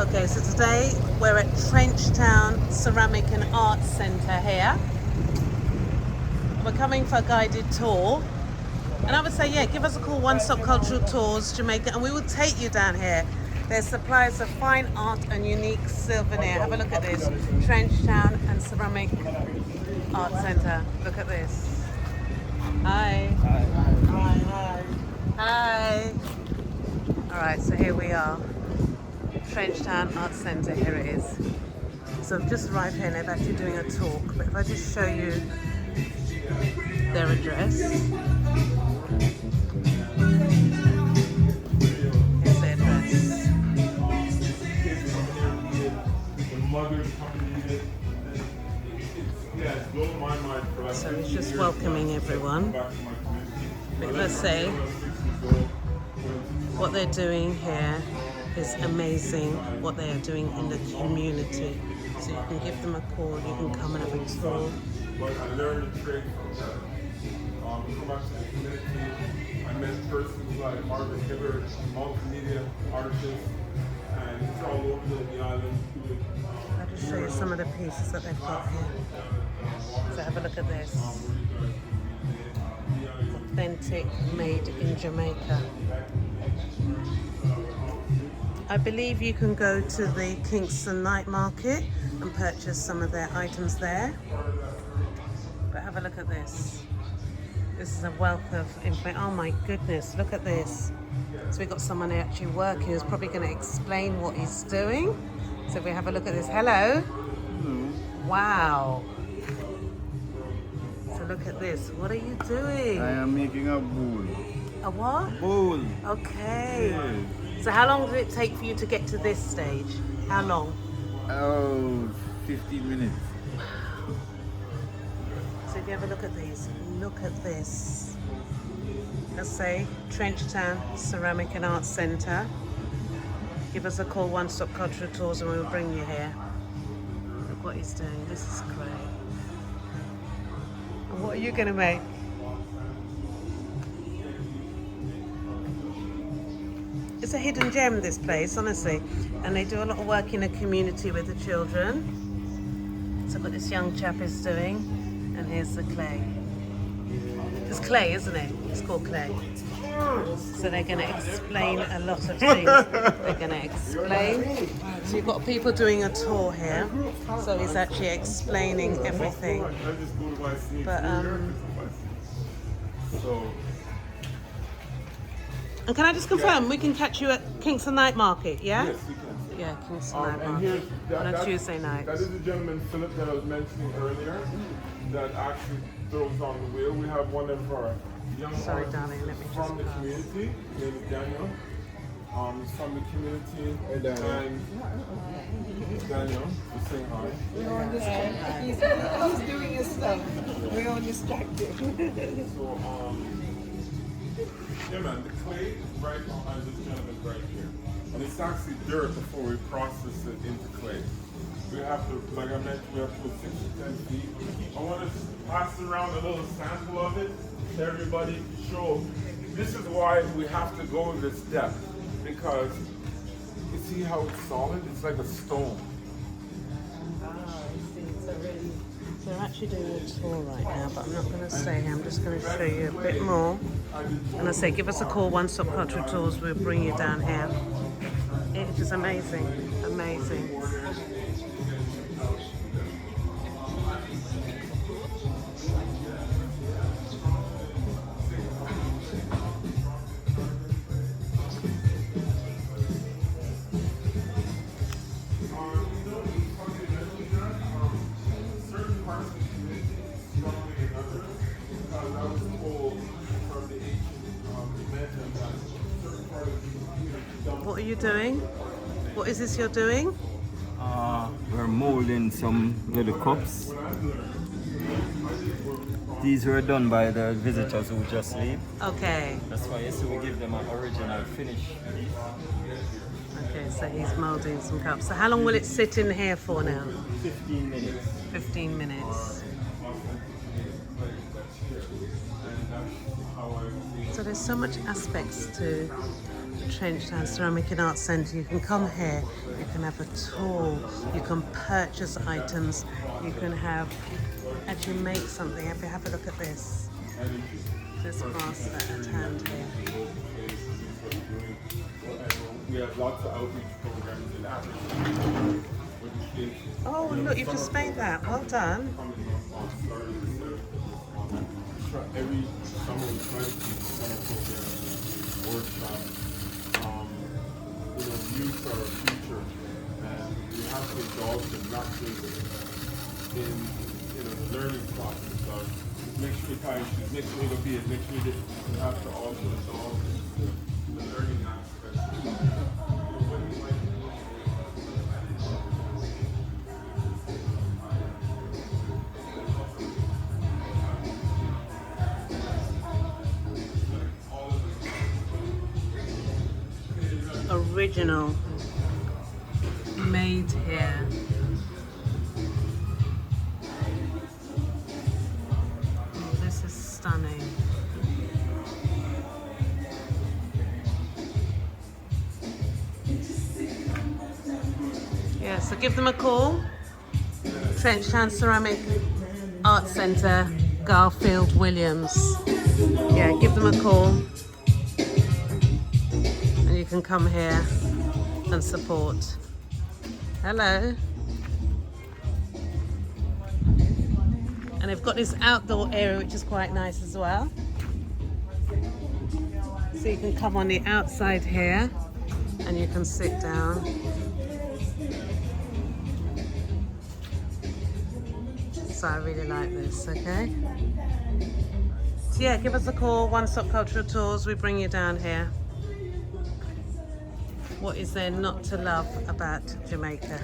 Okay, so today we're at Trenchtown Ceramic and Arts Centre here. We're coming for a guided tour. And I would say, yeah, give us a call, Onestop Cultural Tours, Jamaica, and we will take you down here. There's suppliers of fine art and unique souvenir. Have a look at this. Trenchtown and Ceramic Arts Centre. Look at this. Hi. Hi. Hi. All right, so here we are. Trenchtown Arts Centre, here it is. So I've just arrived here and they're actually doing a talk, but if I just show you their address. Here's their address. So it's just welcoming everyone. But let's say what they're doing here is amazing, what they are doing in the community. So you can give them a call, you can come and have a tour. I learned the trade from her. Come back to the community. I met persons like Margaret Hibbert, multimedia artists, and it's all over the island. I'll just show you some of the pieces that they've got here. So have a look at this. Authentic, made in Jamaica. I believe you can go to the Kingston night market and purchase some of their items there. But have a look at this. This is a wealth of information. Oh my goodness, look at this. So we've got someone actually working who's probably going to explain what he's doing. So we have a look at this. Hello. Hello. Wow. So look at this. What are you doing? I am making a bowl. A what? Bowl. Okay. Yes. So how long did it take for you to get to this stage? How long? Oh, 15 minutes. So if you have a look at these, look at this. Let's say Trenchtown Ceramic and Arts Centre. Give us a call, Onestop Cultural Tours, and we'll bring you here. Look what he's doing. This is great. And what are you going to make? It's a hidden gem, this place, honestly. And they do a lot of work in the community with the children. So what this young chap is doing. And here's the clay. It's clay, isn't it? It's called clay. So they're going to explain a lot of things. They're going to explain. So you've got people doing a tour here. So he's actually explaining everything. But and can I just confirm, we can catch you at Kingston Night Market, yeah? Yes, we can. Yeah, Kingston Night Market on a Tuesday night. That is the gentleman, Philip, that I was mentioning earlier, that actually throws on the wheel. We have one of our young Sorry, artists darling, let me just from the pass. community. His name is Daniel. He's from the community. Hey, Daniel. And Daniel, just saying hi. We're all distracted. He's doing his stuff. We're all distracted. So, yeah, man, the clay is right behind this gentleman right here. And it's actually dirt before we process it into clay. We have to, like I mentioned, we have to put 6 to 10 feet. I want to pass around a little sample of it to everybody to show. This is why we have to go this depth, because you see how it's solid? It's like a stone. So they're actually doing a tour right now, but I'm not going to stay here. I'm just going to show you a bit more. And I say, give us a call, Onestop Cultural Tours. We'll bring you down here. It is amazing, amazing. What are you doing? What is this you're doing? We're molding some little cups. These were done by the visitors who just leave. Okay. That's why so we give them an original finish. Okay, so he's moulding some cups. So how long will it sit in here for now? 15 minutes. 15 minutes. So there's so much aspects to Trenchtown Ceramic and Art Centre. You can come here, you can have a tour, you can purchase items, you can actually make something. Have a look at this. This master at hand here. We have lots of outreach programs in Africa. Oh, look, you've just made that. Well done. Every summer we try to keep summer programs, workshops. Youth are our future, and we have to indulge them not just in the learning process of make sure you tie your shoes, make sure you go be it, make sure you have to also indulge the learning aspect. Original, made here. Oh, this is stunning. Yeah, so give them a call. Trenchtown Ceramic Art Centre, Garfield Williams. Yeah, give them a call. You can come here and support. Hello. And they've got this outdoor area which is quite nice as well. So you can come on the outside here and you can sit down. So I really like this, okay? So yeah, give us a call, Onestop Cultural Tours, we bring you down here. What is there not to love about Jamaica?